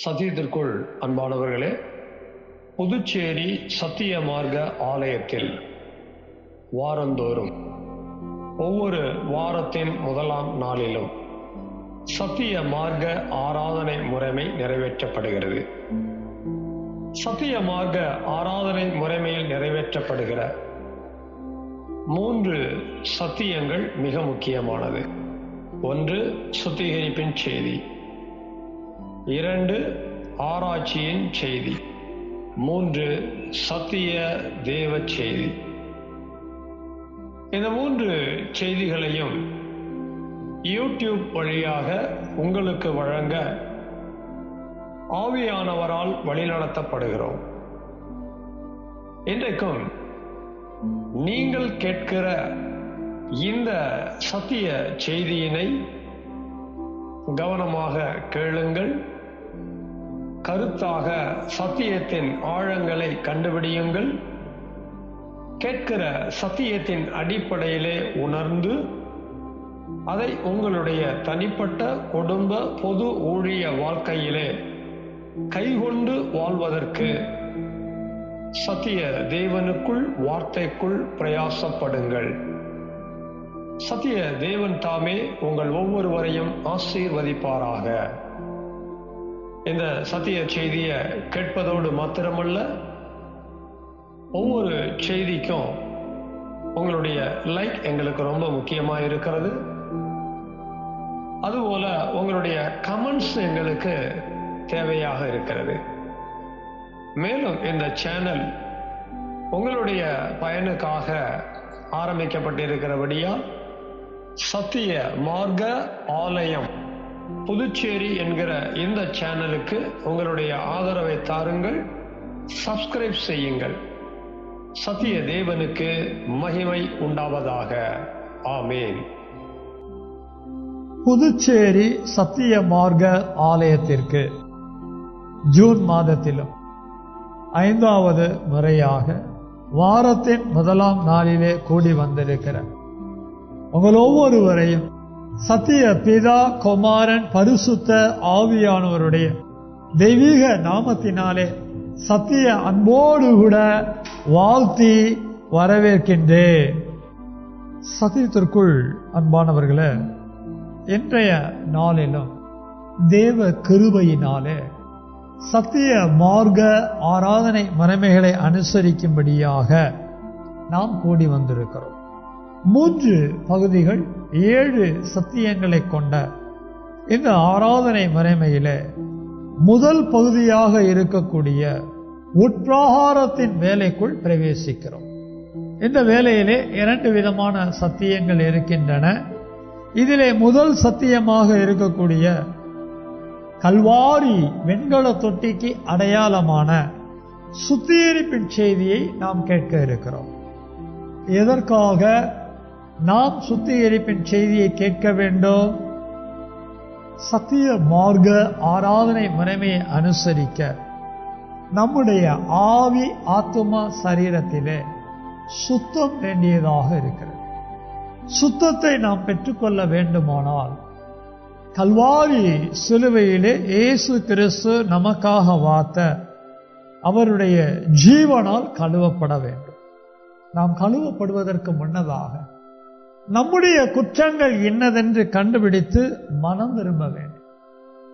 சத்தியத்திற்குள் அன்பானவர்களே, புதுச்சேரி சத்திய மார்க்க ஆலயத்தில் வாரந்தோறும் ஒவ்வொரு வாரத்தின் முதலாம் நாளிலும் சத்திய மார்க்க ஆராதனை முறைமை நிறைவேற்றப்படுகிறது. சத்திய மார்க்க ஆராதனை முறைமையில் நிறைவேற்றப்படுகிற 3 சத்தியங்கள் மிக முக்கியமானது. 1, சுத்திகரிப்பின் செய்தி. 2, ஆராய்ச்சியின் செய்தி. 3, சத்திய தேவ செய்தி. இந்த 3 செய்திகளையும் யூடியூப் வழியாக உங்களுக்கு வழங்க ஆவியானவரால் வழிநடத்தப்படுகிறோம். இன்றைக்கும் நீங்கள் கேட்கிற இந்த சத்திய செய்தியினை கவனமாக கேளுங்கள். கருத்தாக சத்தியத்தின் ஆழங்களை கண்டுபிடியுங்கள். கேட்கிற சத்தியத்தின் அடிப்படையிலே உணர்ந்து அதை உங்களுடைய தனிப்பட்ட குடும்ப பொது ஊழிய வாழ்க்கையிலே கைகொண்டு வாழ்வதற்கு சத்திய தேவனுக்குள் வார்த்தைக்குள் பிரயாசப்படுங்கள். சத்திய தேவன் தாமே உங்கள் ஒவ்வொருவரையும் ஆசீர்வதிப்பாராக. இந்த சத்திய செய்தியை கேட்பதோடு மாத்திரமல்ல, ஒவ்வொரு செய்திக்கும் உங்களுடைய லைக் எங்களுக்கு ரொம்ப முக்கியமாக இருக்கிறது. அதுபோல உங்களுடைய கமெண்ட்ஸ் எங்களுக்கு தேவையாக இருக்கிறது. மேலும் இந்த சேனல் உங்களுடைய பயனுக்காக ஆரம்பிக்கப்பட்டிருக்கிறபடியால் சத்திய மார்க்க ஆலயம் புதுச்சேரி என்கிற இந்த சேனலுக்கு உங்களுடைய ஆதரவை தாருங்கள். சப்ஸ்கிரைப் செய்யுங்கள். சத்திய தேவனுக்கு மகிமை உண்டாவதாக. ஆமேன். புதுச்சேரி சத்திய மார்க்க ஆலயத்திற்கு ஜூன் மாதத்திலும் 5வது முறையாக வாரத்தின் முதலாம் நாளிலே கூடி வந்திருக்கிற உங்கள் ஒவ்வொருவரையும் சத்திய பிதா, குமாரன், பரிசுத்த ஆவியானவருடைய தெய்வீக நாமத்தினாலே சத்திய அன்போடு கூட வாழ்த்தி வரவேற்கின்றேன். சத்தியத்திற்குள் அன்பானவர்களே, இன்றைய நாளிலும் தேவ கிருபையினாலே சத்திய மார்க்க ஆராதனை முறைமைகளை அனுசரிக்கும்படியாக நாம் கூடி வந்திருக்கிறோம். 3 பகுதிகள் 7 சத்தியங்களை கொண்ட இந்த ஆராதனை முறைமையிலே முதல் பகுதியாக இருக்கக்கூடிய உட்பிரகாரத்தின் வேலைக்குள் பிரவேசிக்கிறோம். இந்த வேலையிலே 2 விதமான சத்தியங்கள் இருக்கின்றன. இதிலே முதல் சத்தியமாக இருக்கக்கூடிய கல்வாரி வெண்கல தொட்டிக்கு அடையாளமான சுத்திகரிப்பின் செய்தியை நாம் கேட்க இருக்கிறோம். எதற்காக நாம் சுத்திகரிப்பின் செய்தியை கேட்க வேண்டும்? சத்திய மார்க்க ஆராதனை முறைமையை அனுசரிக்க நம்முடைய ஆவி, ஆத்துமா, சரீரத்திலே சுத்தம் வேண்டியதாக இருக்கிறது. சுத்தத்தை நாம் பெற்றுக்கொள்ள வேண்டுமானால் கல்வாரி சிலுவையிலே இயேசு கிறிஸ்து நமக்காக வார்த்த அவருடைய ஜீவனால் கழுவப்பட வேண்டும். நாம் கழுவப்படுவதற்கு முன்னதாக நம்முடைய குற்றங்கள் இன்னதென்று கண்டுபிடித்து மனம் திரும்ப வேண்டும்.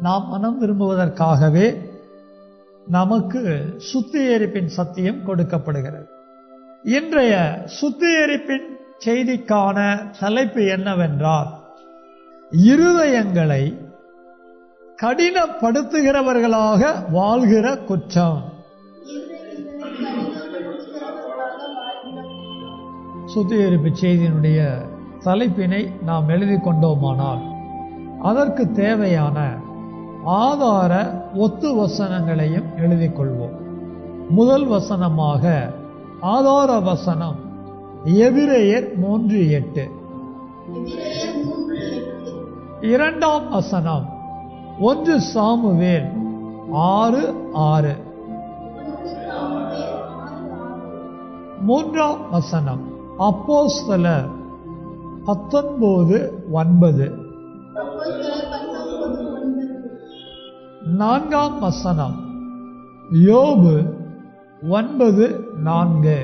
நாம் மனம் திரும்புவதற்காகவே நமக்கு சுத்திகரிப்பின் சத்தியம் கொடுக்கப்படுகிறது. இன்றைய சுத்திகரிப்பின் செய்திக்கான தலைப்பு என்னவென்றால், இருதயங்களை கடினப்படுத்துகிறவர்களாக வாழ்கிற குற்றம். சுத்திகரிப்பு செய்தியினுடைய தலைப்பினை நாம் எழுதி கொண்டோமானால் அதற்கு தேவையான ஆதார ஒத்து வசனங்களையும் எழுதிக் கொள்வோம். முதல் வசனமாக ஆதார வசனம் எபிரேயர் 3:8. 2ஆம் வசனம் 1 சாமுவேல் 6:6. 3ஆம் வசனம் அப்போஸ்தலர் 19:9. 4ஆம் வசனம். யோபு 9:4.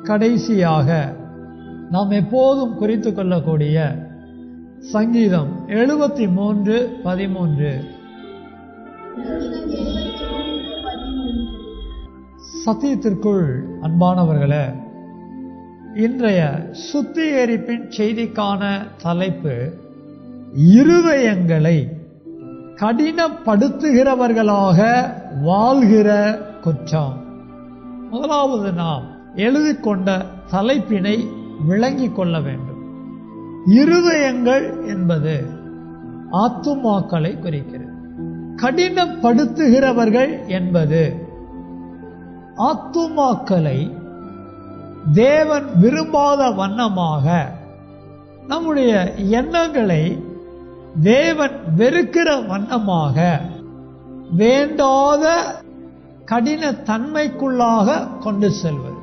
கடைசியாக நாம் எப்போதும் குறித்து கொள்ளக்கூடிய சங்கீதம் 73:13. சத்தியத்திற்குள் அன்பானவர்களே, இன்றைய சுத்திகரிப்பின் செய்திக்கான தலைப்பு இருதயங்களை கடினப்படுத்துகிறவர்களாக வாழ்கிற குற்றம். முதலாவது நாம் எழுதிக்கொண்ட தலைப்பினை விளங்கிக் கொள்ள வேண்டும். இருதயங்கள் என்பது ஆத்துமாக்களை குறிக்கிறது. கடினப்படுத்துகிறவர்கள் என்பது ஆத்துமாக்களை தேவன் விரும்பாத வண்ணமாக, நம்முடைய எண்ணங்களை தேவன் வெறுக்கிற வண்ணமாக, வேண்டாத கடின தன்மைக்குள்ளாக கொண்டு செல்வது.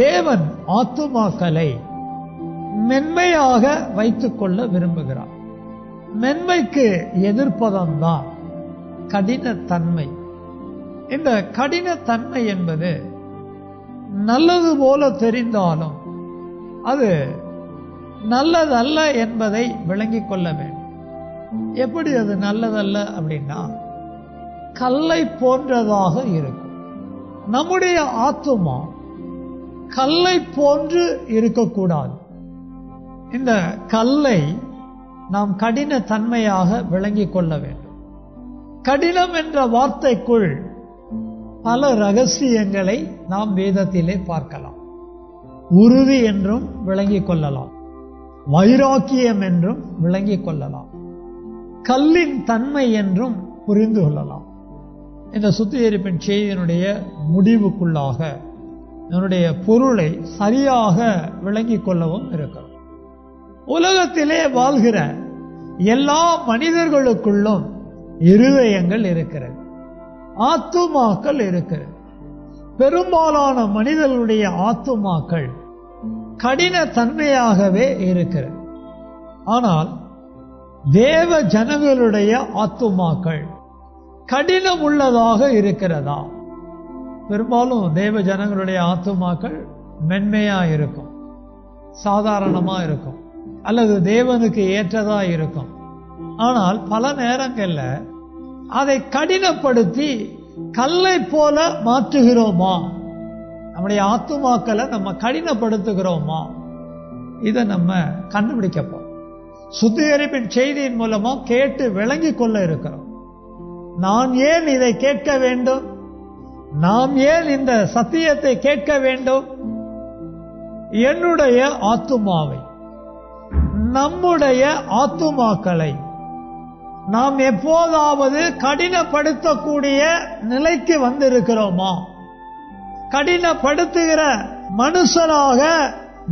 தேவன் ஆத்துமாக்களை மென்மையாக வைத்துக் கொள்ள விரும்புகிறார். மென்மைக்கு எதிர்ப்பதம்தான் கடினத்தன்மை. இந்த கடினத்தன்மை என்பது நல்லது போல தெரிந்தாலும் அது நல்லதல்ல என்பதை விளங்கிக் கொள்ள வேண்டும். எப்படி அது நல்லதல்ல அப்படின்னா, கல்லை போன்றதாக இருக்கும். நம்முடைய ஆத்துமா கல்லை போன்று இருக்கக்கூடாது. இந்த கல்லை நாம் கடின தன்மையாக விளங்கிக் கொள்ள வேண்டும். கடினம் என்ற வார்த்தைக்குள் பல ரகசியங்களை நாம் வேதத்திலே பார்க்கலாம். உறுதி என்றும் விளங்கிக் கொள்ளலாம், வைராக்கியம் என்றும் விளங்கிக் கொள்ளலாம், கல்லின் தன்மை என்றும் புரிந்து கொள்ளலாம். இந்த சுத்திகரிப்பின் செய்தியினுடைய முடிவுக்குள்ளாக என்னுடைய பொருளை சரியாக விளங்கிக் கொள்ளவும் இருக்கிறோம். உலகத்திலே வாழ்கிற எல்லா மனிதர்களுக்குள்ளும் இருதயங்கள் இருக்கிறது, ஆத்துமாக்கள் இருக்கிறது. பெரும்பாலான மனிதர்களுடைய ஆத்துமாக்கள் கடின தன்மையாகவே இருக்கிறது. ஆனால் தேவ ஜனங்களுடைய ஆத்துமாக்கள் கடினம் உள்ளதாக இருக்கிறதா? பெரும்பாலும் தேவ ஜனங்களுடைய ஆத்துமாக்கள் மென்மையா இருக்கும், சாதாரணமா இருக்கும், அல்லது தேவனுக்கு ஏற்றதா இருக்கும். ஆனால் பல நேரங்கள்ல அதை கடினப்படுத்தி கல்லை போல மாற்றுகிறோமா? நம்முடைய ஆத்துமாக்களை நம்ம கடினப்படுத்துகிறோமா? இதை நம்ம கண்டுபிடிக்க போறோம். சுத்திகரிப்பின் செய்தியின் மூலமா கேட்டு விளங்கிக் கொள்ள இருக்கிறோம். நான் ஏன் இதை கேட்க வேண்டும்? நாம் ஏன் இந்த சத்தியத்தை கேட்க வேண்டும்? என்னுடைய ஆத்துமாவை, நம்முடைய ஆத்துமாக்களை நாம் எப்போதாவது கடினப்படுத்தக்கூடிய நிலைக்கு வந்திருக்கிறோமா? கடினப்படுத்துகிற மனுஷனாக,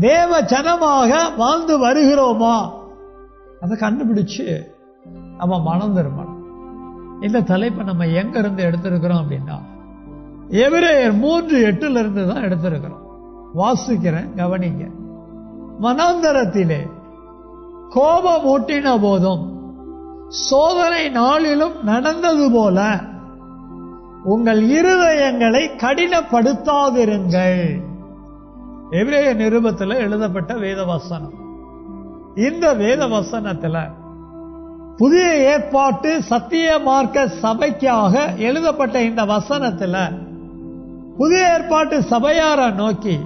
தேவ ஜனமாக வாழ்ந்து வருகிறோமா? அதை கண்டுபிடிச்சு நம்ம மனம் திரும்பணும். இந்த தலைப்பை நம்ம எங்க இருந்து எடுத்திருக்கிறோம் அப்படின்னா, எபிரேயர் 3:8 தான் எடுத்திருக்கிறோம். வாசிக்கிறேன், கவனிங்க. வனாந்தரத்திலே கோபம் ஊட்டின போதும் சோதனை நாளிலும் நடந்தது போல உங்கள் இருதயங்களை கடினப்படுத்தாதிருங்கள். எபிரேய நிருபத்தில் எழுதப்பட்ட வேத வசனம். இந்த வேத வசனத்துல புதிய ஏற்பாட்டு சத்திய மார்க்க சபைக்காக எழுதப்பட்ட இந்த வசனத்துல புதிய ஏற்பாட்டு சபையார நோக்கி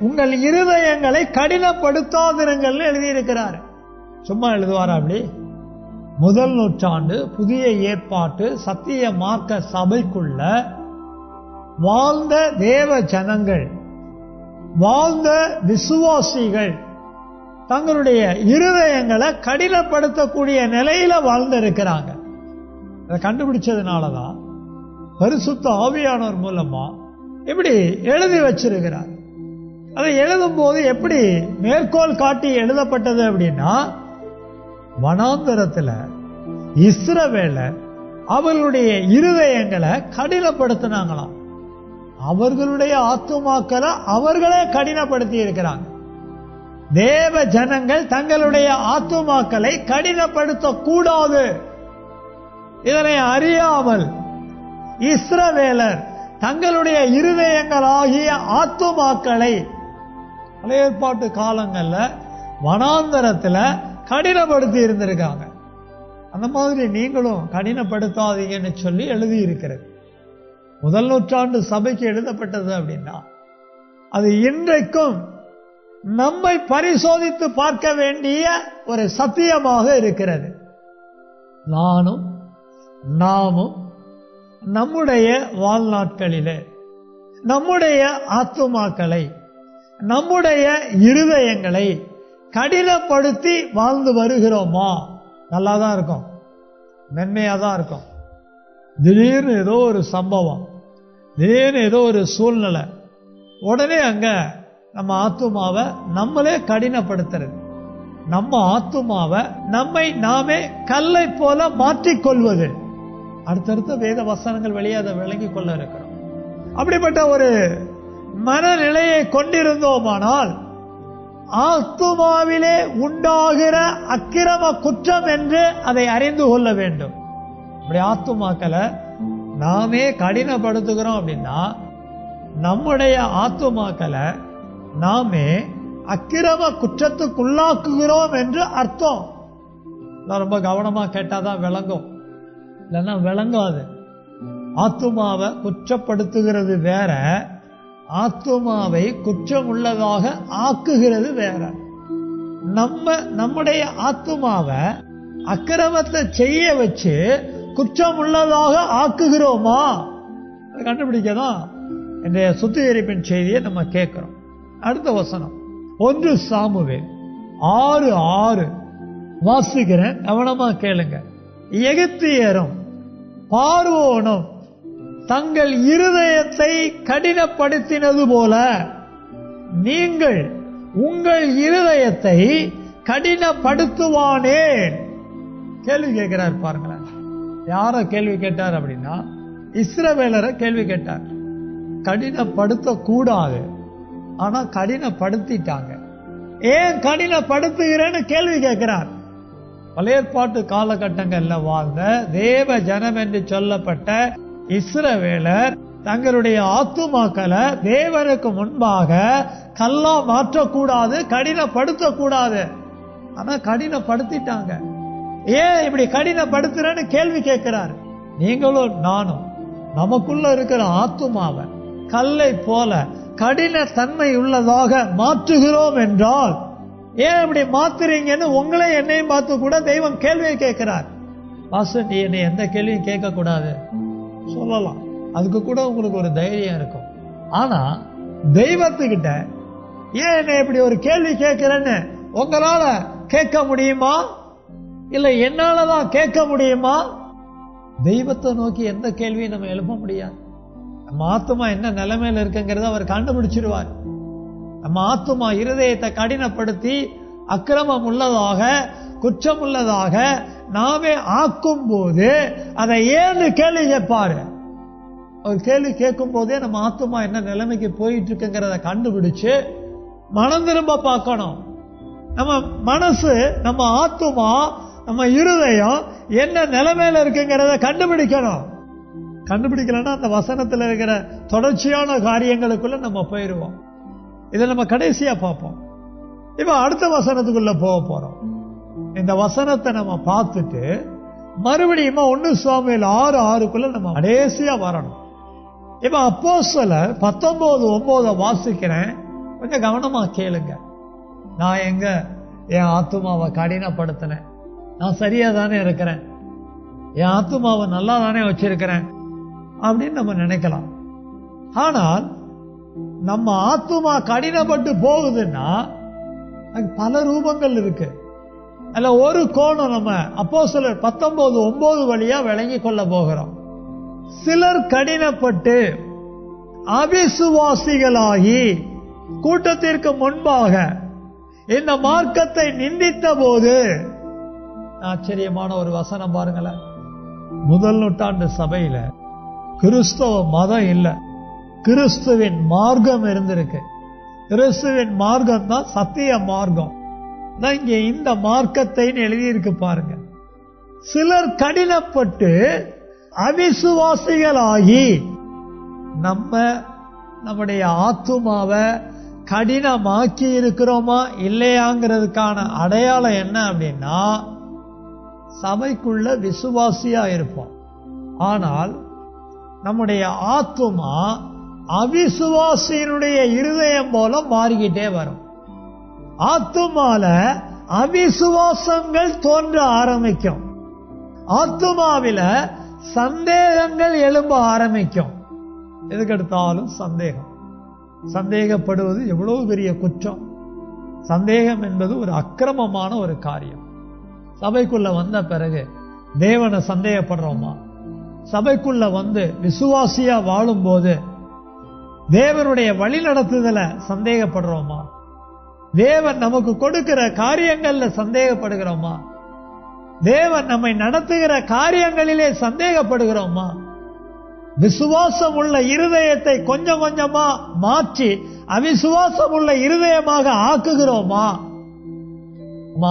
உங்கள் இருதயங்களை கடினப்படுத்தாதிருங்கள் எழுதியிருக்கிறார். சும்மா எழுதுவாரா? அப்படி முதல் நூற்றாண்டு புதிய ஏற்பாட்டு சத்திய மார்க்க சபைக்குள்ள வாழ்ந்த தேவ ஜனங்கள், வாழ்ந்த விசுவாசிகள் தங்களுடைய இருதயங்களை கடினப்படுத்தக்கூடிய நிலையில வாழ்ந்திருக்கிறாங்க. அதை கண்டுபிடிச்சதுனாலதான் பரிசுத்த ஆவியானவர் மூலமா எப்படி எழுதி வச்சிருக்கிறார். அதை எழுதும் போது எப்படி மேற்கோள் காட்டி எழுதப்பட்டது அப்படின்னா, வனாந்தரத்துல இஸ்ரவேலர் அவர்களுடைய இருதயங்களை கடினப்படுத்தினாங்களாம். அவர்களுடைய ஆத்துமாக்களை அவர்களே கடினப்படுத்தி இருக்கிறாங்க. தேவ ஜனங்கள் தங்களுடைய ஆத்துமாக்களை கடினப்படுத்த கூடாது. இதனை அறியாமல் இஸ்ரவேலர் தங்களுடைய இருதயங்களாகிய ஆத்துமாக்களை பழைய ஏற்பாட்டு காலங்கள்ல வனாந்தரத்துல கடினப்படுத்தி இருந்திருக்காங்க. அந்த மாதிரி நீங்களும் கடினப்படுத்தாதீங்கன்னு சொல்லி எழுதி இருக்கிறது. முதல் நூற்றாண்டு சபைக்கு எழுதப்பட்டது அப்படின்னா அது இன்றைக்கும் நம்மை பரிசோதித்து பார்க்க வேண்டிய ஒரு சத்தியமாக இருக்கிறது. நாமும் நம்முடைய வாழ்நாட்களிலே நம்முடைய ஆத்துமாக்களை நம்முடைய இருதயங்களை கடினப்படுத்தி வாழ்ந்து வருகிறோமா? நல்லாதான் இருக்கும், மென்மையாதான் இருக்கும். திடீர்னு ஏதோ ஒரு சம்பவம், திடீர்னு ஏதோ ஒரு சூழ்நிலை, உடனே அங்க நம்ம ஆத்துமாவை நம்மளே கடினப்படுத்துறது, நம்ம ஆத்துமாவை நம்மை நாமே கல்லை போல மாற்றிக்கொள்வது. அடுத்தடுத்த வேத வசனங்கள் வழியாக அதை விளங்கிக் கொள்ள இருக்கிறோம். அப்படிப்பட்ட ஒரு மனநிலையை கொண்டிருந்தோமானால் ஆத்துமாவிலே உண்டாகிற அக்கிரம குற்றம் என்று அதை அறிந்து கொள்ள வேண்டும். அப்படி ஆத்துமாக்களை நாமே கடினப்படுத்துகிறோம் அப்படின்னா நம்முடைய ஆத்துமாக்களை நாமே அக்கிரம குற்றத்துக்குள்ளாக்குகிறோம் என்று அர்த்தம். ரொம்ப கவனமா கேட்டாதான் விளங்கும், இல்லைன்னா விளங்காது. ஆத்துமாவை குற்றப்படுத்துகிறது வேற, ஆத்துமாவை குற்றம் உள்ளதாக ஆக்குகிறது வேற. நம்முடைய ஆத்துமாவை அக்கிரமத்தை செய்ய வச்சு குற்றம் உள்ளதாக ஆக்குகிறோமா? கண்டுபிடிக்கதான் இன்றைய சுத்திகரிப்பின் செய்தியை நம்ம கேட்கிறோம். அடுத்த வசனம் 1 சாமுவேல் 6:6 வாசிக்கிறேன், கவனமா கேளுங்க. எகிப்தியரும் பார்வோனும் தங்கள் இருதயத்தை கடினப்படுத்தினது போல நீங்கள் உங்கள் இருதயத்தை கடினப்படுத்துவானேன்? கேள்வி கேட்கிறார் பாருங்களேன். யார கேள்வி கேட்டார் அப்படின்னா இஸ்ரவேலரை கேள்வி கேட்டார். கடினப்படுத்த கூடாது, ஆனா கடினப்படுத்திட்டாங்க. ஏன் கடினப்படுத்துகிறேன்னு கேள்வி கேட்கிறார். பழைய ஏற்பாட்டு காலகட்டங்கள்ல வாழ்ந்த தேவ ஜனம் என்று சொல்லப்பட்ட இஸ்ரவேலர் தங்களுடைய ஆத்துமாக்களை தேவனுக்கு முன்பாக கல்லா மாற்றக்கூடாது, கடினப்படுத்தக்கூடாது. ஆனா கடினப்படுத்திட்டாங்க. ஏன் இப்படி கடினப்படுத்துறேன்னு கேள்வி கேட்கிறார். நீங்களும் நானும் நமக்குள்ள இருக்கிற ஆத்துமாவை கல்லை போல கடின தன்மை உள்ளதாக மாற்றுகிறோம் என்றால் ஏன் இப்படி மாத்துறீங்கன்னு உங்களே என்னையும் பார்த்து கூட தெய்வம் கேள்வியை கேட்கிறார். பாஸ்டர், நீ என்னை எந்த கேள்வியும் கேட்க கூடாது சொல்லலாம், அதுக்கு கூட உங்களுக்கு ஒரு தைரியம் இருக்கும். ஆனா தெய்வத்துக்கிட்ட ஏன் என்னை இப்படி ஒரு கேள்வி கேட்கிறேன்னு உங்களால கேட்க முடியுமா? இல்ல என்னாலதான் கேட்க முடியுமா? தெய்வத்தை நோக்கி எந்த கேள்வியும் நம்ம எழுப்ப முடியாது. நம்ம ஆத்துமா என்ன நிலைமையில இருக்குங்கிறத அவர் கண்டுபிடிச்சிருவார். நம்ம ஆத்துமா இருதயத்தை கடினப்படுத்தி அக்கிரமம் உள்ளதாக குற்றம் உள்ளதாக நாமே ஆக்கும் போது அதை ஏன்னு கேள்வி கேட்பாரு. ஒரு கேள்வி கேட்கும் போதே நம்ம ஆத்துமா என்ன நிலைமைக்கு போயிட்டு இருக்குங்கிறத கண்டுபிடிச்சு மனம் திரும்ப பார்க்கணும். நம்ம மனசு, நம்ம ஆத்துமா, நம்ம இருதயம் என்ன நிலைமையில இருக்குங்கிறத கண்டுபிடிக்கணும். கண்டுபிடிக்கலன்னா அந்த வசனத்தில் இருக்கிற தொடர்ச்சியான காரியங்களுக்குள்ள நம்ம போயிடுவோம். இதை நம்ம கடைசியா பார்ப்போம். இப்ப அடுத்த வசனத்துக்குள்ள போக போறோம். இந்த வசனத்தை நம்ம பார்த்துட்டு மறுபடியும் 1 சாமுவேல் 6:6 நம்ம கடைசியா வரணும். இப்ப அப்போஸ்தலர் 19:9 வாசிக்கிறேன், கொஞ்சம் கவனமா கேளுங்க. நான் எங்க என் ஆத்துமாவை கடினப்படுத்தினேன்? நான் சரியா தானே இருக்கிறேன், என் ஆத்துமாவை நல்லா தானே வச்சிருக்கிறேன் அப்படின்னு நம்ம நினைக்கலாம். ஆனால் நம்ம ஆத்துமா கடினப்பட்டு போகுதுன்னா அது பல ரூபங்கள் இருக்கு. அதுல ஒரு கோணம் நம்ம அப்போஸ்தலர் 19:9 வழியா விளங்கி கொள்ள போகிறோம். சிலர் கடினப்பட்டு அவிசுவாசிகளாகி கூட்டத்திற்கு முன்பாக இந்த மார்க்கத்தை நிந்தித்த போது, ஆச்சரியமான ஒரு வசனம் பாருங்களேன். முதல் நூற்றாண்டு சபையில கிறிஸ்தவ மதம் இல்ல, கிறிஸ்துவின் மார்க்கம் இருந்திருக்கு. கிறிஸ்துவின் மார்க்கம் தான் சத்திய மார்க்கம். இங்க இந்த மார்க்கத்தை எழுதியிருக்கு பாருங்க. சிலர் கடினப்பட்டு அவிசுவாசிகளாகி, நம்முடைய ஆத்துமாவை கடினமாக்கி இருக்கிறோமா இல்லையாங்கிறதுக்கான அடையாளம் என்ன அப்படின்னா, சபைக்குள்ள விசுவாசியா இருப்போம், ஆனால் நம்முடைய ஆத்துமா அவிசுவாசியினுடைய இருதயம் போல மாறிக்கிட்டே வரும். ஆத்துமால அவிசுவாசங்கள் தோன்ற ஆரம்பிக்கும். ஆத்துமாவில சந்தேகங்கள் எழும்ப ஆரம்பிக்கும். எதுக்கெடுத்தாலும் சந்தேகம். சந்தேகப்படுவது எவ்வளவு பெரிய குற்றம். சந்தேகம் என்பது ஒரு அக்கிரமமான ஒரு காரியம். சபைக்குள்ள வந்த பிறகு தேவனை சந்தேகப்படுறோமா? சபைக்குள்ள வந்து விசுவாசியா வாழும் போது தேவனுடைய வழி நடத்துதல சந்தேகப்படுறோமா? தேவன் நமக்கு கொடுக்கிற காரியங்கள்ல சந்தேகப்படுகிறோமா? தேவன் நம்மை நடத்துகிற காரியங்களிலே சந்தேகப்படுகிறோமா? விசுவாசம் உள்ள இருதயத்தை கொஞ்சம் கொஞ்சமா மாற்றி அவிசுவாசம் உள்ள இருதயமாக ஆக்குகிறோமா?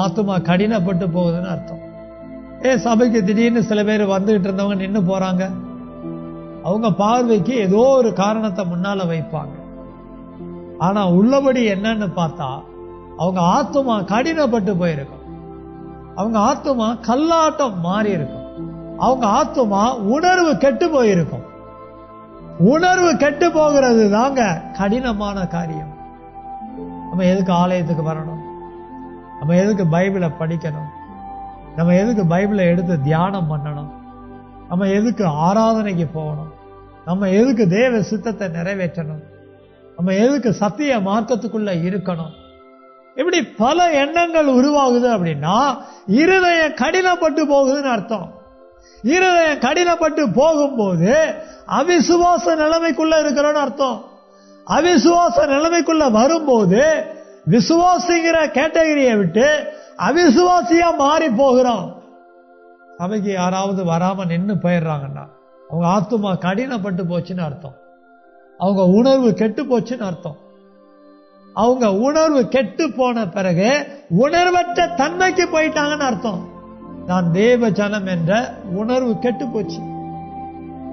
ஆத்துமா கடினப்பட்டு போகுதுன்னு அர்த்தம். சபைக்கு திடீர்னு சில பேர் வந்துகிட்டு இருந்தவங்க நின்று போறாங்க. அவங்க பார்வைக்கு ஏதோ ஒரு காரணத்தை முன்னால வைப்பாங்க. ஆனா உள்ளபடி என்னன்னு பார்த்தா அவங்க ஆத்துமா கடினப்பட்டு போயிருக்கும். அவங்க ஆத்துமா கல்லாட்டம் மாறி இருக்கும். அவங்க ஆத்துமா உணர்வு கெட்டு போயிருக்கும். உணர்வு கெட்டு போகிறது தாங்க கடினமான காரியம். நம்ம எதுக்கு ஆலயத்துக்கு வரணும்? நம்ம எதுக்கு பைபிளை படிக்கணும்? நம்ம எதுக்கு பைபிளை எடுத்து தியானம் பண்ணணும்? நம்ம எதுக்கு ஆராதனைக்கு போகணும்? நம்ம எதுக்கு தேவ சித்தத்தை நிறைவேற்றணும்? நம்ம எதுக்கு சத்திய மார்க்கத்துக்குள்ள இருக்கணும்? இப்படி பல எண்ணங்கள் உருவாகுது அப்படின்னா இருதயம் கடினப்பட்டு போகுதுன்னு அர்த்தம். இருதயம் கடினப்பட்டு போகும்போது அவிசுவாச நிலைமைக்குள்ள இருக்கிறோன்னு அர்த்தம். அவிசுவாச நிலைமைக்குள்ள வரும்போது விசுவாசிங்கிற கேட்டகரியை விட்டு அவிசுவாசியா மாறி போகிறோம். சபைக்கு யாராவது வராம நின்று போயிடுறாங்கன்னா அவங்க ஆத்துமா கடினப்பட்டு போச்சுன்னு அர்த்தம். அவங்க உணர்வு கெட்டு போச்சுன்னு அர்த்தம். அவங்க உணர்வு கெட்டு போன பிறகு உணர்வற்ற தன்மைக்கு போயிட்டாங்கன்னு அர்த்தம். நான் தேவ ஜனம் என்ற உணர்வு கெட்டு போச்சு.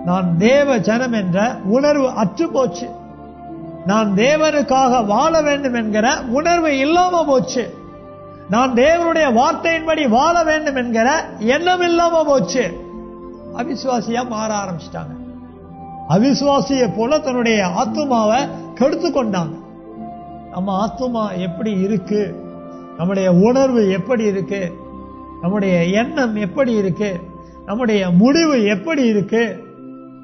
நான் தேவ ஜனம் என்ற உணர்வு அற்று போச்சு. நான் தேவனுக்காக வாழ வேண்டும் என்கிற உணர்வு இல்லாம போச்சு. நான் தேவனுடைய வார்த்தையின்படி வாழ வேண்டும் என்கிற எண்ணம் இல்லாம போச்சு. அவிசுவாசியா மாற ஆரம்பிச்சிட்டாங்க. அவிசுவாசியை போல தன்னுடைய ஆத்துமாவை கெடுத்து கொண்டாங்க. நம்ம ஆத்துமா எப்படி இருக்கு? நம்முடைய உணர்வு எப்படி இருக்கு? நம்முடைய எண்ணம் எப்படி இருக்கு? நம்முடைய முடிவு எப்படி இருக்கு?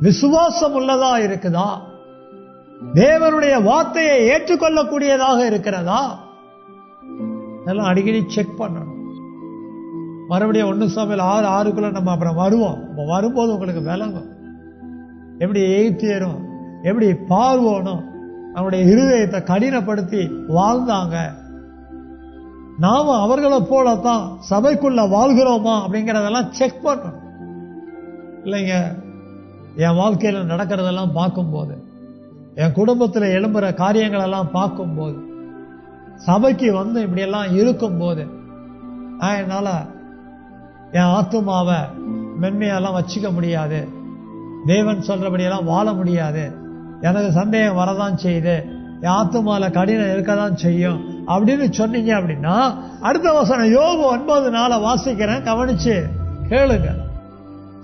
விசுவாசம் உள்ளதா இருக்குதா? தேவனுடைய வார்த்தையை ஏற்றுக்கொள்ளக்கூடியதாக இருக்கிறதா? இதெல்லாம் அடிக்கடி செக் பண்ணணும். மறுபடியும் 1 சாமுவேல் 6:6 நம்ம அப்புறம் வருவோம். வரும்போது உங்களுக்கு விளங்கும் எப்படி எய்த்தியரும் எப்படி பார்வோனும் நம்முடைய இருதயத்தை கடினப்படுத்தி வாழ்ந்தாங்க. நாம அவர்களை போலத்தான் சபைக்குள்ள வாழ்கிறோமா அப்படிங்கறதெல்லாம் செக் பண்ணணும். இல்லைங்க, என் வாழ்க்கையில நடக்கிறதெல்லாம் பார்க்கும்போது, என் குடும்பத்தில் எழும்புற காரியங்கள் எல்லாம் பார்க்கும்போது, சபைக்கு வந்து இப்படியெல்லாம் இருக்கும்போது என்னால என் ஆத்துமாவை மென்மையெல்லாம் வச்சுக்க முடியாது, தேவன் சொல்றபடியெல்லாம் வாழ முடியாது, எனக்கு சந்தேகம் வரதான் செய்யுது, என் ஆத்துமால கடினம் இருக்கதான் செய்யும் அப்படின்னு சொன்னீங்க அப்படின்னா, அடுத்த வசனம் யோபு 9:4 வாசிக்கிறேன், கவனிச்சு கேளுங்க.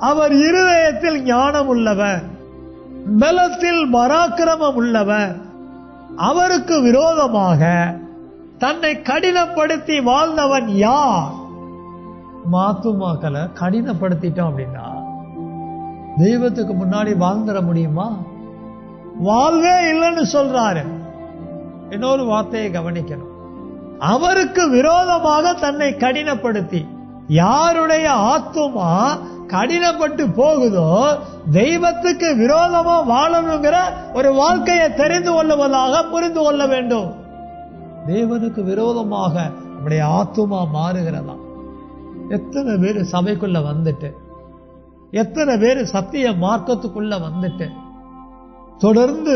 அவர் இருதயத்தில் ஞானம் உள்ளவர், பலத்தில் பராக்கிரமம் உள்ளவர், அவருக்கு விரோதமாக தன்னை கடினப்படுத்தி வாழ்ந்தவன் யார்? ஆத்துமாக்களை கடினப்படுத்திட்டோம் அப்படின்னா தெய்வத்துக்கு முன்னாடி வாழ்ந்துட முடியுமா? வாழ்வே இல்லைன்னு சொல்றாரு. இன்னொரு வார்த்தையை கவனிக்கணும். அவருக்கு விரோதமாக தன்னை கடினப்படுத்தி, யாருடைய ஆத்துமா கடினப்பட்டு போகுதோ தெய்வத்துக்கு விரோதமா வாழணுங்கிற ஒரு வாழ்க்கையை தெரிந்து கொள்ளுவதாக புரிந்து கொள்ள வேண்டும். தேவனுக்கு விரோதமாக நம்முடைய ஆத்துமா மாறுகிறதா? எத்தனை பேர் சபைக்குள்ள வந்துட்டு, எத்தனை பேர் சத்திய மார்க்கத்துக்குள்ள வந்துட்டு தொடர்ந்து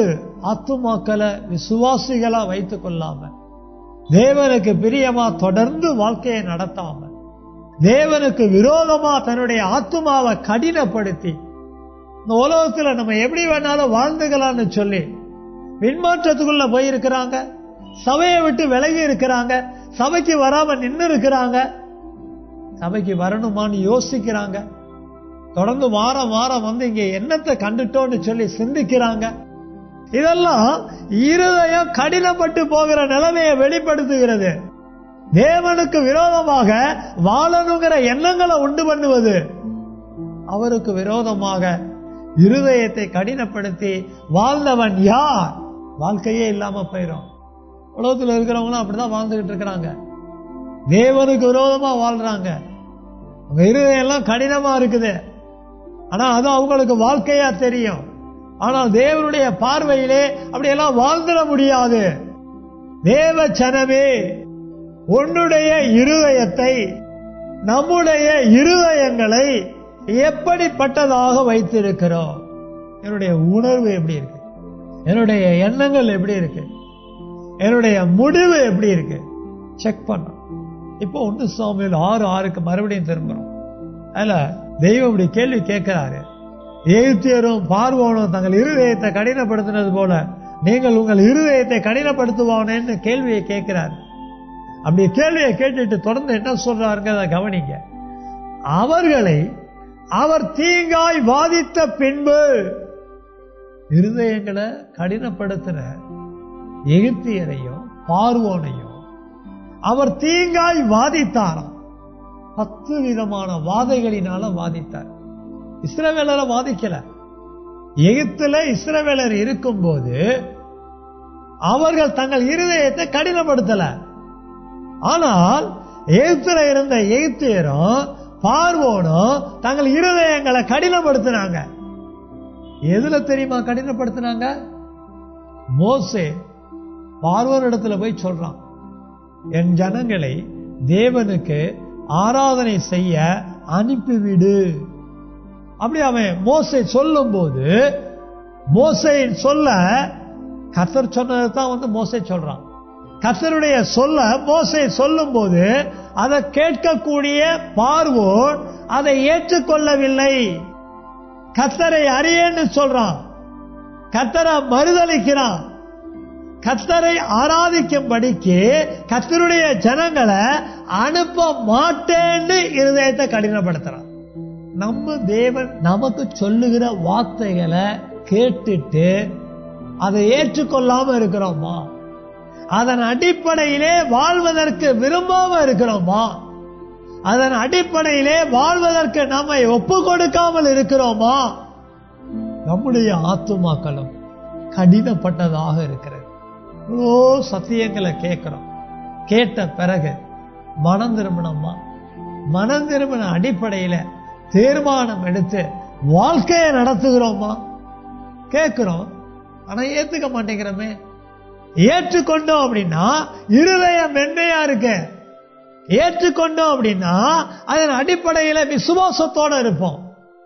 ஆத்துமாக்களை விசுவாசிகளா வைத்துக் கொள்ளாம, தேவனுக்கு பிரியமா தொடர்ந்து வாழ்க்கையை நடத்தாம, தேவனுக்கு விரோதமா தன்னுடைய ஆத்துமாவை கடினப்படுத்தி இந்த உலகத்துல நம்ம எப்படி வேணாலும் வாழ்ந்துக்கலாம்னு சொல்லி பின்மாற்றத்துக்குள்ள போயிருக்கிறாங்க. சபையை விட்டு விலகி இருக்கிறாங்க. சபைக்கு வராம நின்று இருக்கிறாங்க. சபைக்கு வரணுமான்னு யோசிக்கிறாங்க. தொடர்ந்து வாரம் வாரம் வந்து இங்க என்னத்தை கண்டுட்டோன்னு சொல்லி சிந்திக்கிறாங்க. இதெல்லாம் இருதயம் கடினப்பட்டு போகிற நிலைமையை வெளிப்படுத்துகிறது. தேவனுக்கு விரோதமாக வாழணுங்கிற எண்ணங்களை உண்டு பண்ணுவது, அவருக்கு விரோதமாக இருதயத்தை கடினப்படுத்தி வாழ்ந்தவன் யார்? வாழ்க்கையே இல்லாம போயிடும். உலகத்தில் இருக்கிறவங்களும் அப்படிதான் வாழ்ந்துகிட்டு இருக்கிறாங்க. தேவனுக்கு விரோதமா வாழ்றாங்க. அவங்க இருதயம் எல்லாம் கடினமா இருக்குது. ஆனா அது அவங்களுக்கு வாழ்க்கையா தெரியும். ஆனால் தேவனுடைய பார்வையிலே அப்படியெல்லாம் வாழ்ந்துட முடியாது. தேவ ஜனமே, உன்னுடைய இருதயத்தை, நம்முடைய இருதயங்களை எப்படிப்பட்டதாக வைத்திருக்கிறோம்? என்னுடைய உணர்வு எப்படி இருக்கு? என்னுடைய எண்ணங்கள் எப்படி இருக்கு? என்னுடைய முடிவு எப்படி இருக்கு? செக் பண்ண. இப்போ 1 சாமுவேல் 6:6 மறுபடியும் திரும்புறோம். அதுல தெய்வம் இப்படி கேள்வி கேட்கிறாரு. எகிப்தியரும் பார்வோனும் தங்கள் இருதயத்தை கடினப்படுத்தினது போல நீங்கள் உங்கள் இருதயத்தை கடினப்படுத்துவானேன்னு கேள்வியை கேட்கிறார். அப்படி கேள்வியை கேட்டுட்டு தொடர்ந்து என்ன சொல்றாருங்க கவனிங்க. அவர்களை அவர் தீங்காய் வாதித்த பின்பு, இருதயங்களை கடினப்படுத்தின எகிப்தியரையும் பார்வோனையும் அவர் தீங்காய் வாதித்தாராம். 10 விதமான வாதைகளினால வாதித்தார். இஸ்ரவேலரை வாதிக்கல. எகிப்துல இஸ்ரவேலர் இருக்கும் போது அவர்கள் தங்கள் இருதயத்தை கடினப்படுத்தல. ஆனால் எகிப்துல இருந்த எகிப்தியரும் பார்வோனும் தங்கள் இருதயங்களை கடினப்படுத்தினாங்க. எதுல தெரியுமா கடினப்படுத்தினாங்க? மோசே பார்வோனிடத்துல போய் சொல்றான், என் ஜனங்களை தேவனுக்கு ஆராதனை செய்ய அனுப்பிவிடு. அப்படி அவன் மோசே சொல்லும் போது, மோசே சொல்ல கர்த்தர் சொன்னதான் மோசே சொல்றான். கர்த்தருடைய சொல்ல மோசே சொல்லும் போது அதை கேட்கக்கூடிய பார்வோன் அதை ஏற்றுக்கொள்ளவில்லை. கர்த்தரை அறியேன்னு சொல்றான். கர்த்தரை மறுதலிக்கிறான். கர்த்தரை ஆராதிக்கும்படிக்கு கர்த்தருடைய ஜனங்களை அனுப்ப மாட்டேன்னு இருதயத்தை கடினப்படுத்துறான். நம்ம தேவன் நமக்கு சொல்லுகிற வார்த்தைகளை கேட்டுட்டு அதை ஏற்றுக்கொள்ளாம இருக்கிறோமா? அதன் அடிப்படையிலே வாழ்வதற்கு விரும்பாம இருக்கிறோமா? அதன் அடிப்படையிலே வாழ்வதற்கு நம்மை ஒப்பு கொடுக்காமல் இருக்கிறோமா? நம்முடைய ஆத்துமாக்களும் கடினப்பட்டதாக இருக்கிறது. இவ்வளோ சத்தியங்களை கேட்கிறோம். கேட்ட பிறகு மனம் திரும்பணுமா? மனம் திரும்பின அடிப்படையில தீர்மானம் எடுத்து வாழ்க்கையை நடத்துகிறோமா? கேட்கிறோம், ஆனா ஏத்துக்க மாட்டேங்கிறோமே. ஏற்றுக்கொண்டோம் அப்படின்னா இருதயம் மென்மையா இருக்கு. ஏற்றுக்கொண்டோம் அப்படின்னா அதன் அடிப்படையில விசுவாசத்தோட இருப்போம்.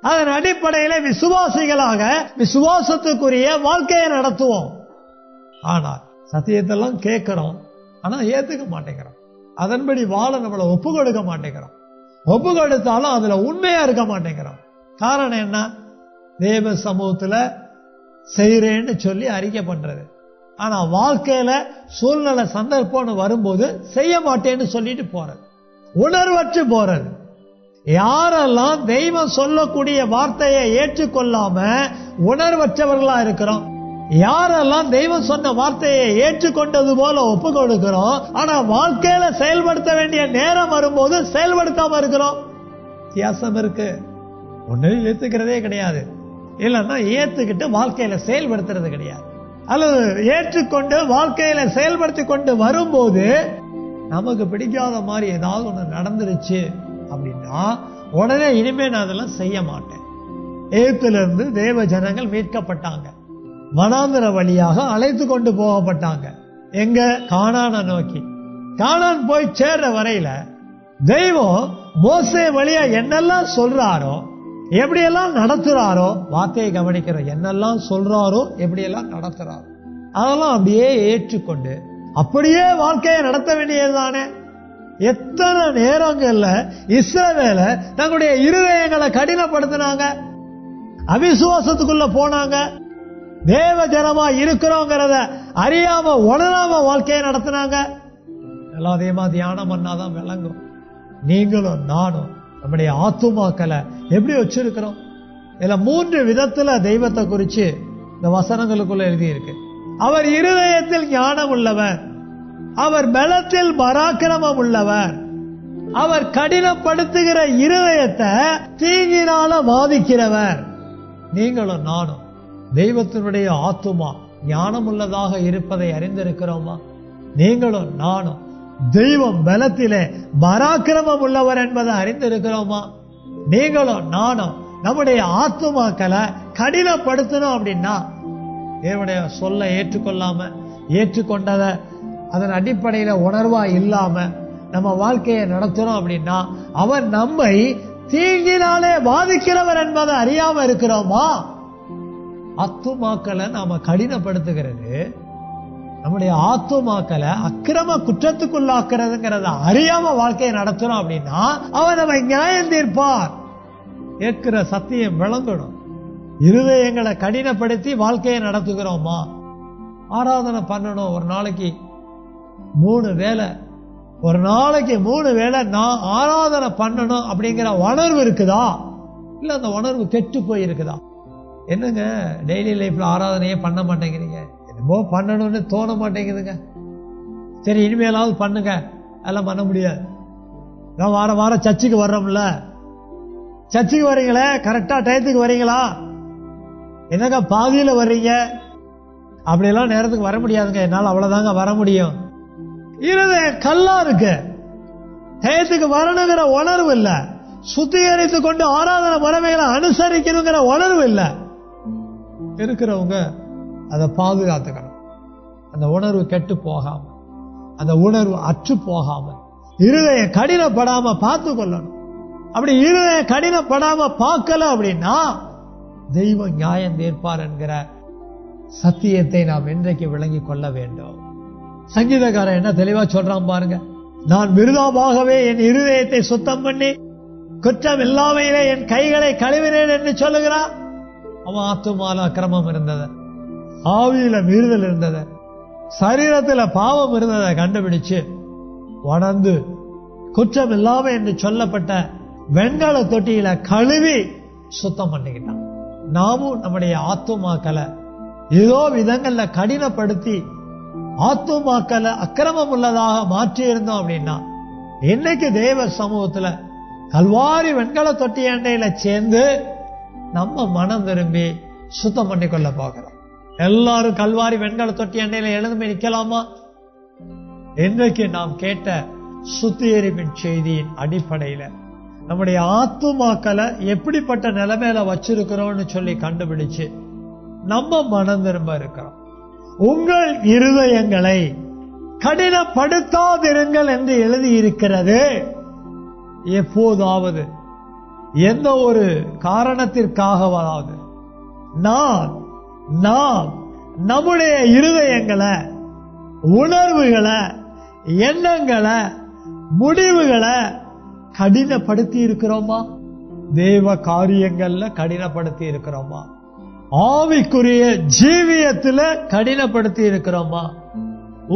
அதன் அடிப்படையில விசுவாசிகளாக விசுவாசத்துக்குரிய வாழ்க்கையை நடத்துவோம். ஆனால் சத்தியத்தெல்லாம் கேட்கிறோம், ஆனா ஏத்துக்க மாட்டேங்கிறோம். அதன்படி வாழ நம்மளை ஒப்பு கொடுக்க மாட்டேங்கிறோம். ஒப்பு கொடுத்தாலும் அதுல உண்மையா இருக்க மாட்டேங்கிறோம். காரணம் என்ன? தேவ சமூகத்துல செய்யறேன்னு சொல்லி அறிக்கை பண்றது, ஆனா வாழ்க்கையில சூழ்நிலை சந்தர்ப்பம்னு வரும்போது செய்ய மாட்டேன்னு சொல்லிட்டு போறது, உணர்வற்று போறது. யாரெல்லாம் தெய்வம் சொல்லக்கூடிய வார்த்தையை ஏற்றுக்கொள்ளாம உணர்வற்றவர்களா இருக்கிறோம், யாரெல்லாம் தெய்வம் சொன்ன வார்த்தையை ஏற்றுக்கொண்டது போல ஒப்பு கொடுக்கிறோம், ஆனா வாழ்க்கையில செயல்படுத்த வேண்டிய நேரம் வரும்போது செயல்படுத்தாம இருக்கிறோம். வித்தியாசம் இருக்கு. ஒன்னு ஏத்துக்கிறதே கிடையாது, இல்லைன்னா ஏத்துக்கிட்டு வாழ்க்கையில செயல்படுத்துறது கிடையாது. அல்லது ஏற்றுக்கொண்டு வாழ்க்கையில செயல்படுத்தி கொண்டு வரும்போது நமக்கு பிடிக்காத மாதிரி ஏதாவது ஒண்ணு நடந்துருச்சு அப்படின்னா உடனே இனிமே நான் அதெல்லாம் செய்ய மாட்டேன். எகிப்திலிருந்து தேவ ஜனங்கள் மீட்கப்பட்டாங்க. வனாந்திர வழியாக அழைத்து கொண்டு போகப்பட்டாங்க. எங்க? கானானை நோக்கி. கானான் போய் சேர்ற வரையில தெய்வம் மோசே வழியா என்னெல்லாம் சொல்றாரோ எப்படியெல்லாம் நடத்துறாரோ, வார்த்தையை கவனிக்கிறோம், என்னெல்லாம் சொல்றாரோ, எப்படியெல்லாம் நடத்துறாரோ அதெல்லாம் அப்படியே ஏற்றுக்கொண்டு அப்படியே வாழ்க்கையை நடத்த வேண்டியதுதானே. எத்தனை நேரங்கள்ல இஸ்ரவேலை தங்களுடைய இருதயங்களை கடினப்படுத்தினாங்க, அவிசுவாசத்துக்குள்ள போனாங்க, தேவ ஜனமா இருக்கிறோங்கிறத அறியாம உணராம வாழ்க்கையை நடத்தினாங்க. எல்லாம் அதிகமா தியானம் பண்ணாதான் விளங்கும். நீங்களும் நானும் நம்முடைய ஆத்துமாக்களை எப்படி வச்சிருக்கிறோம்? இதுல 3 விதத்துல தெய்வத்தை குறிச்சு இந்த வசனங்களுக்குள்ள எழுதி இருக்கு. அவர் இருதயத்தில் ஞானம் உள்ளவர், அவர் பலத்தில் பராக்கிரமம் உள்ளவர், அவர் கடினப்படுத்துகிற இருதயத்தை தீங்கினால வாதிக்கிறவர். நீங்களும் நானும் தெய்வத்தினுடைய ஆத்துமா ஞானம் உள்ளதாக இருப்பதை அறிந்திருக்கிறோமா? நீங்களும் நானும் தெய்வம் பலத்திலே பராக்கிரமம் உள்ளவர் என்பதை அறிந்திருக்கிறோமா? நீங்களும் நானும் நம்முடைய ஆத்துமாக்களை கடினப்படுத்தணும் அப்படின்னா தேவனுடைய சொல்ல ஏற்றுக்கொள்ளாம, ஏற்றுக்கொண்டத அதன் அடிப்படையில உணர்வா இல்லாம நம்ம வாழ்க்கையை நடத்துறோம் அப்படின்னா அவர் நம்மை தீங்கினாலே பாதிக்கிறவர் என்பதை அறியாம இருக்கிறோமா? ஆத்துமாக்களை நாம கடினப்படுத்துகிறது, நம்முடைய ஆத்துமாக்களை அக்கிரம குற்றத்துக்குள்ளாக்குறதுங்கிறத அறியாம வாழ்க்கையை நடத்துறோம் அப்படின்னா அவர் நம்மை நியாயம் தீர்ப்பார். கேட்கிற சத்தியம் விளங்கணும். இருதயங்களை கடினப்படுத்தி வாழ்க்கையை நடத்துகிறோமா? ஆராதனை பண்ணணும், ஒரு நாளைக்கு 3 வேளை, ஒரு நாளைக்கு 3 வேளை நான் ஆராதனை பண்ணணும் அப்படிங்கிற உணர்வு இருக்குதா? இல்ல அந்த உணர்வு கெட்டு போயிருக்குதா? என்னங்க டெய்லி லைஃப்ல ஆராதனையே பண்ண மாட்டேங்கிறீங்க, என்னமோ பண்ணணும்னு தோண மாட்டேங்குதுங்க. சரி இனிமேலாவது பண்ணுங்க. அதெல்லாம் பண்ண முடியாது. நான் வாரம் வாரம் சர்ச்சுக்கு வர்றோம்ல, சர்ச்சுக்கு வர்றீங்களே, கரெக்டா டயத்துக்கு வர்றீங்களா? என்னங்க பாதியில வர்றீங்க? அப்படியெல்லாம் நேரத்துக்கு வர முடியாதுங்க, என்னால அவ்வளவுதாங்க வர முடியும். இருதயம் கல்லா இருக்கு, டயத்துக்கு வரணுங்கிற உணர்வு இல்ல, சுத்திகரித்து கொண்டு ஆராதனை முறைமைகளை அனுசரிக்கணுங்கிற உணர்வு இல்ல. இருக்கிறவங்க அதை பாதுகாத்துக்கணும். அந்த உணர்வு கெட்டு போகாம, அந்த உணர்வு அற்று போகாம, இருதயம் கடினப்படாம பார்த்து கொள்ளணும். அப்படி இருதயம் கடினப்படாம பார்க்கல அப்படின்னா தெய்வம் நியாயம் தீர்ப்பார் என்கிற சத்தியத்தை நாம் இன்றைக்கு விளங்கி கொள்ள வேண்டும். சங்கீதக்காரன் என்ன தெளிவா சொல்றான் பாருங்க. நான் விருதாவாகவே என் இருதயத்தை சுத்தம் பண்ணி குற்றம் இல்லாமையிலே என் கைகளை கழுவினேன் என்று சொல்லுகிறான். அவன் ஆத்துமால அக்கிரமம் இருந்தது, ஆவியில மீறுதல் இருந்தது, சரீரத்துல பாவம் இருந்ததை கண்டுபிடிச்சு உணர்ந்து குற்றம் இல்லாம என்று சொல்லப்பட்ட வெண்கல தொட்டியில கழுவி சுத்தம் பண்ணிக்கிட்டான். நாமும் நம்முடைய ஆத்துமாக்களை ஏதோ விதங்கள்ல கடினப்படுத்தி ஆத்துமாக்களை அக்கிரமம் உள்ளதாக மாற்றி இருந்தோம் அப்படின்னா இன்னைக்கு தேவ சமூகத்துல கல்வாரி வெண்கல தொட்டி அண்டையில சேர்ந்து நம்ம மனம் திரும்பி சுத்தம் பண்ணி கொள்ள பார்க்கிறோம். எல்லாரும் கல்வாரி வெண்கல தொட்டி அண்டையில எழுந்து நிக்கலாமா? இன்றைக்கு நாம் கேட்ட சுத்திகரிப்பின் செய்தியின் அடிப்படையில நம்முடைய ஆத்துமாக்களை எப்படிப்பட்ட நிலைமையில வச்சிருக்கிறோம்னு சொல்லி கண்டுபிடிச்சு நம்ம மனம் திரும்ப இருக்கிறோம். உங்கள் இருதயங்களை கடினப்படுத்தாதிருங்கள் என்று எழுதி இருக்கிறது. எப்போதாவது எந்த ஒரு காரணத்திற்காகவாவது நாம் நம்முடைய இருதயங்களை, உணர்வுகளை, எண்ணங்களை, முடிவுகளை கடினப்படுத்தி இருக்கிறோமா? தேவ காரியங்கள்ல கடினப்படுத்தி இருக்கிறோமா? ஆவிக்குரிய ஜீவியத்துல கடினப்படுத்தி இருக்கிறோமா?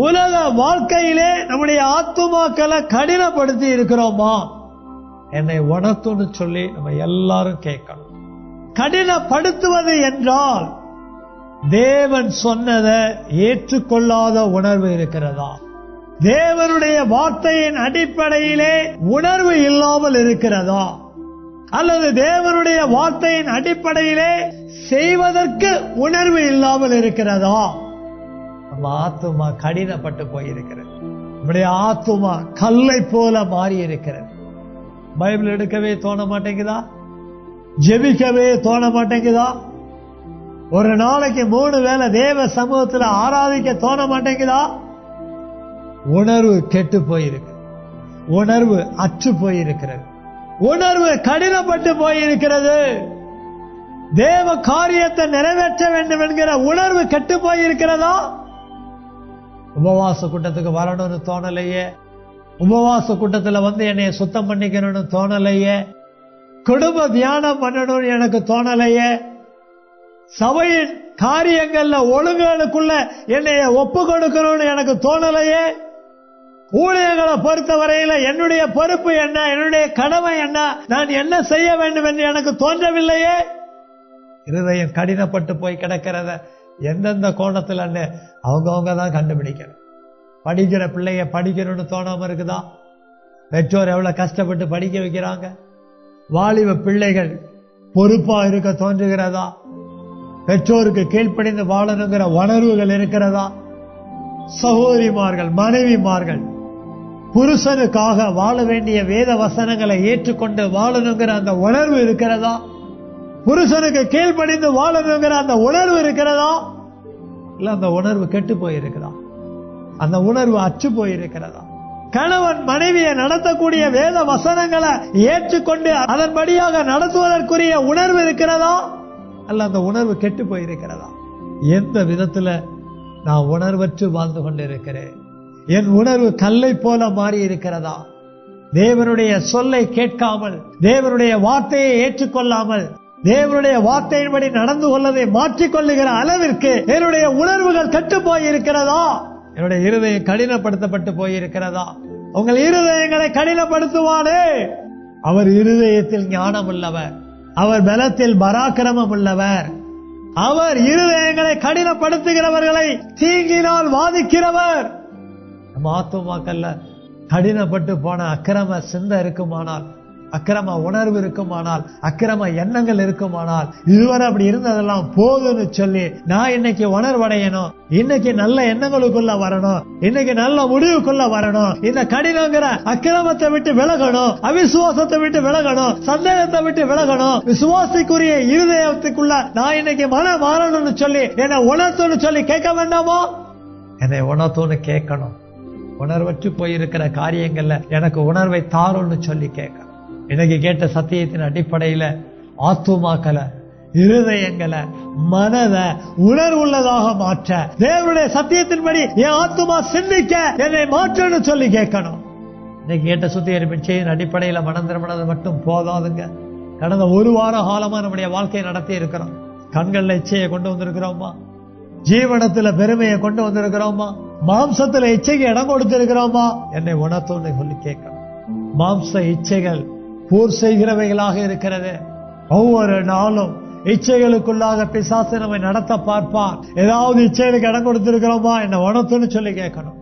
உலக வாழ்க்கையிலே நம்முடைய ஆத்துமாக்களை கடினப்படுத்தி இருக்கிறோமா? என்னை உணர்த்துன்னு சொல்லி நம்ம எல்லாரும் கேட்கணும். கடினப்படுத்துவது என்றால் தேவன் சொன்னதை ஏற்றுக்கொள்ளாத உணர்வு இருக்கிறதா? தேவனுடைய வார்த்தையின் அடிப்படையிலே உணர்வு இல்லாமல் இருக்கிறதா? அல்லது தேவனுடைய வார்த்தையின் அடிப்படையிலே செய்வதற்கு உணர்வு இல்லாமல் இருக்கிறதா? நம்ம ஆத்துமா கடினப்பட்டு போயிருக்கிறது. நம்முடைய ஆத்துமா கல்லை போல மாறி இருக்கிறது. பைபிள் எடுக்கவே தோண மாட்டேங்குதா? ஜெபிக்கவே தோண மாட்டேங்குதா? ஒரு நாளைக்கு 3 வேளை தேவ சமூகத்தில் ஆராதிக்க தோண மாட்டேங்குதா? உணர்வு கெட்டு போயிருக்கு, உணர்வு அற்று போயிருக்கிறது. உணர்வு கடினப்பட்டு போயிருக்கிறது. தேவ காரியத்தை நிறைவேற்ற வேண்டும் என்கிற உணர்வு கெட்டு போயிருக்கிறதா? உபவாச கூட்டத்துக்கு வரணும்னு தோணலையே, உபவாச கூட்டத்துல என்னைய சுத்தம் பண்ணிக்கணும்னு தோணலையே, குடும்ப தியானம் பண்ணணும்னு எனக்கு தோணலையே, சபையின் காரியங்கள்ல ஒழுங்குகளுக்குள்ள என்னைய ஒப்பு கொடுக்கணும்னு எனக்கு தோணலையே, ஊழியர்களை பொறுத்த வரையில என்னுடைய பொறுப்பு என்ன, என்னுடைய கடமை என்ன, நான் என்ன செய்ய வேண்டும் என்று எனக்கு தோன்றவில்லையே. இருதயம் கடினப்பட்டு போய் கிடக்கிறத எந்தெந்த கோணத்துல அவங்க தான் கண்டுபிடிக்கணும். படிக்கிற பிள்ளைய படிக்கணும்னு தோணாம இருக்குதா? பெற்றோர் எவ்வளவு கஷ்டப்பட்டு படிக்க வைக்கிறாங்க. வாலிப பிள்ளைகள் பொறுப்பா இருக்க தோன்றுகிறதா? பெற்றோருக்கு கீழ்ப்படிந்து வாழணுங்கிற உணர்வுகள் இருக்கிறதா? சகோதரிமார்கள், மனைவிமார்கள் புருஷனுக்காக வாழ வேண்டிய வேத வசனங்களை ஏற்றுக்கொண்டு வாழணுங்கிற அந்த உணர்வு இருக்கிறதா? புருஷனுக்கு கீழ்ப்படிந்து வாழணுங்கிற அந்த உணர்வு இருக்கிறதா? இல்ல அந்த உணர்வு கெட்டு போயிருக்கிறதா? அந்த உணர்வு அற்று போயிருக்கிறதா? கணவன் மனைவியை நடத்தக்கூடிய வேத வசனங்களை ஏற்றுக்கொண்டு அதன்படியாக நடத்துவதற்குரிய உணர்வு இருக்கிறதா? அல்ல அந்த உணர்வு கெட்டு போயிருக்கிறதா? எந்த விதத்துல நான் உணர்வற்று வாழ்ந்து கொண்டிருக்கிறேன்? என் உணர்வு கல்லை போல மாறி இருக்கிறதா? தேவனுடைய சொல்லை கேட்காமல், தேவனுடைய வார்த்தையை ஏற்றுக்கொள்ளாமல், தேவனுடைய வார்த்தையின்படி நடந்து கொள்ளதை மாற்றிக்கொள்ளுகிற அளவிற்கு என்னுடைய உணர்வுகள் கெட்டு போயிருக்கிறதா? என்னுடைய இருதயம் கடினப்படுத்தப்பட்டு போயிருக்கிறதா? உங்கள் இருதயங்களை கடினப்படுத்துவானே அவர் இருதயத்தில் ஞானம் உள்ளவர், அவர் பலத்தில் பராக்கிரமம் உள்ளவர், அவர் இருதயங்களை கடினப்படுத்துகிறவர்களை தீங்கினால் வாதிக்கிறவர். நம்ம ஆத்துமாக்கல்ல கடினப்பட்டு போன அக்கிரம சிந்தை இருக்குமானால், அக்கிரம உணர்வு இருக்குமானால், அக்கிரம எண்ணங்கள் இருக்குமானால், இதுவரை அப்படி இருந்ததெல்லாம் போதுன்னு சொல்லி நான் இன்னைக்கு உணர்வடையணும், இன்னைக்கு நல்ல எண்ணங்களுக்குள்ள வரணும், இன்னைக்கு நல்ல முடிவுக்குள்ள வரணும், இந்த கடினங்கிற அக்கிரமத்தை விட்டு விலகணும், அவிசுவாசத்தை விட்டு விலகணும், சந்தேகத்தை விட்டு விலகணும், விசுவாசிக்குரிய இருதயத்துக்குள்ள நான் இன்னைக்கு மன மாறணும்னு சொல்லி என்னை உணர்த்துன்னு சொல்லி கேட்க வேண்டாமோ? என்னை உணர்த்துன்னு கேட்கணும். உணர்வற்று போயிருக்கிற காரியங்கள்ல எனக்கு உணர்வை தாரும்னு சொல்லி கேட்கணும். இன்னைக்கு கேட்ட சத்தியத்தின் அடிப்படையில ஆத்துமாக்களை, இருதயங்களை, மனதை உணர்வுள்ளதாக மாற்ற தேவனுடைய சத்தியத்தின்படி என் ஆத்துமா சிந்திக்க என்னை மாற்றன்னு சொல்லி கேட்கணும். இன்னைக்கு கேட்ட சுத்திகரிப்பின் செய்தியின் அடிப்படையில மனம் திரும்பினது மட்டும் போதாதுங்க. கடந்த ஒரு வார காலமா நம்முடைய வாழ்க்கையை நடத்தி இருக்கிறோம். கண்கள்ல இச்சையை கொண்டு வந்திருக்கிறோமா? ஜீவனத்துல பெருமையை கொண்டு வந்திருக்கிறோமா? மாம்சத்துல இச்சைக்கு இடம் கொடுத்திருக்கிறோமா? என்னை உணர்த்தோன்னு சொல்லி கேட்கணும். மாம்ச இச்சைகள் போர் செய்கிறவைகளாக இருக்கிறது. ஒவ்வொரு நாளும் இச்சைகளுக்குள்ளாக பிசாசு நம்மை நடத்த பார்ப்பான். ஏதாவது இச்சைகளுக்கு இடம் கொடுத்திருக்கிறோமா? என்னை உணர்த்துன்னு சொல்லி கேட்கணும்.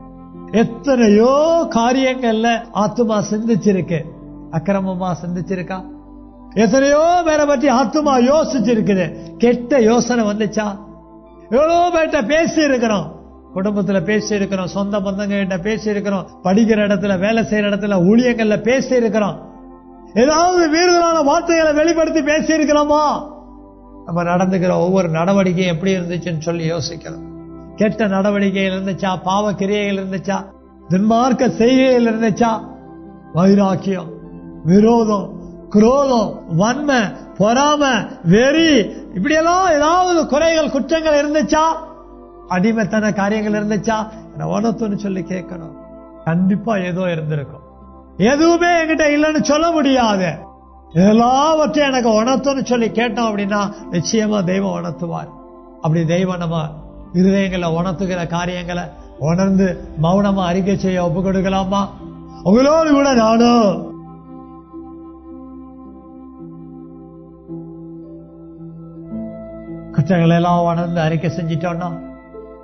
எத்தனையோ காரியங்கள்ல ஆத்துமா சிந்திச்சிருக்கு. அக்கிரமமா சிந்திச்சிருக்கா? எத்தனையோ பேரை பற்றி ஆத்துமா யோசிச்சிருக்குது. கெட்ட யோசனை வந்துச்சா? எவ்வளவு பேர்ட்ட பேசி இருக்கிறோம், குடும்பத்துல பேசி இருக்கிறோம், சொந்த பந்தங்க கிட்ட பேசி இருக்கிறோம், படிக்கிற இடத்துல, வேலை செய்யற இடத்துல, ஊழியங்கள்ல பேசி இருக்கிறோம். ஏதாவது வீடுகளான வார்த்தைகளை வெளிப்படுத்தி பேசி இருக்கிறோமா? நம்ம நடந்துக்கிற ஒவ்வொரு நடவடிக்கையும் எப்படி இருந்துச்சுன்னு சொல்லி யோசிக்கிறோம். கெட்ட நடவடிக்கைகள் இருந்துச்சா? பாவ கிரியைகள் இருந்துச்சா? துன்மார்க்க செய்கைகள் இருந்துச்சா? வைராக்கியம், விரோதம், குரோதம், வன்மை, பொறாமை, வெறி, இப்படியெல்லாம் ஏதாவது குறைகள், குற்றங்கள் இருந்துச்சா? அடிமைத்தன காரியங்கள் இருந்துச்சா? உணர்த்துன்னு சொல்லி கேட்கணும். கண்டிப்பா ஏதோ இருந்திருக்கும். எதுவுமே என்கிட்ட இல்லைன்னு சொல்ல முடியாது. எல்லாவற்றையும் எனக்கு உணர்த்துன்னு சொல்லி கேட்டோம் அப்படின்னா நிச்சயமா தெய்வம் உணர்த்துவார். அப்படி தெய்வம் நம்ம இருதயங்களை உணர்த்துகிற காரியங்களை உணர்ந்து மௌனமா அறிக்கை செய்ய ஒப்பு கொடுக்கலாமா? உங்களோடு கூட நானும் குற்றங்களை எல்லாம் உணர்ந்து அறிக்கை செஞ்சிட்டோம்னா,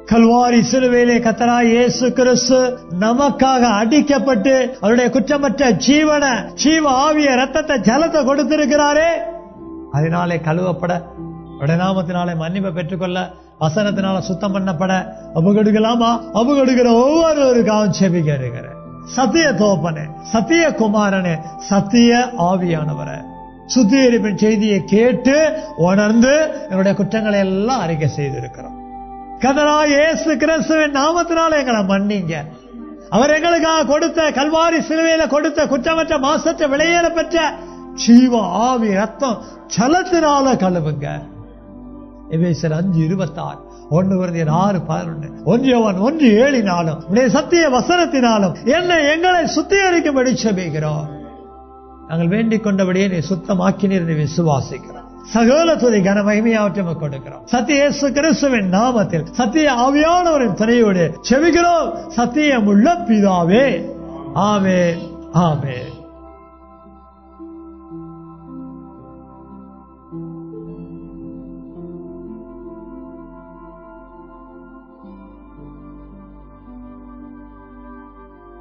கல்வாரி சிலுவையிலே கர்த்தராகிய இயேசு கிறிஸ்து நமக்காக அடிக்கப்பட்டு அவருடைய குற்றமற்ற ஜீவ ஆவிய ரத்தத்தை ஜலத்தை கொடுத்திருக்கிறாரே, அதனாலே கழுவப்பட, அவருடைய நாமத்தினாலே மன்னிப்பை பெற்றுக்கொள்ள, வசனத்தினால சுத்தம் பண்ணப்பட ஒப்பு கொடுக்கலாமா? ஒப்பு கொடுக்கிற ஒவ்வொருவருக்காகவும் செபிக்க இருக்கிற சத்திய தோப்பனே, சத்திய குமாரனே, சத்திய ஆவியானவரே, சுத்திகரிப்பின் செய்தியை கேட்டு உணர்ந்து என்னுடைய குற்றங்களை எல்லாம் அறிக்கை செய்திருக்கிறோம். கர்த்தராகிய இயேசு கிறிஸ்துவின் நாமத்தினால எங்களை மன்னிங்க. அவர் எங்களுக்காக கொடுத்த, கல்வாரி சிலுவையில கொடுத்த குற்றமற்ற மாசற்ற விலையேற பெற்ற ஜீவ ஆவி ரத்தம் ஜலத்தினால கழுவுங்க. எபேசியர் 5:26, 1 கொரிந்தியர் 6:11, 1 யோவான் 1:7 உடைய சத்திய வசனத்தினாலும் எங்களை சுத்திகரிக்கும்படி செபிக்கிறோம். நாங்கள் வேண்டிக் கொண்டபடியே நீ சுத்தமாக்கினீர் என்று விசுவாசிக்கிறோம். சகல துதி கன மகிமையாவற்றை கொடுக்கிறோம். சத்திய இயேசு கிறிஸ்துவின் நாமத்தில் சத்திய ஆவியானவரின் துணையோடு செபிக்கிறோம். சத்தியமுள்ள பிதாவே, ஆமென், ஆமென்.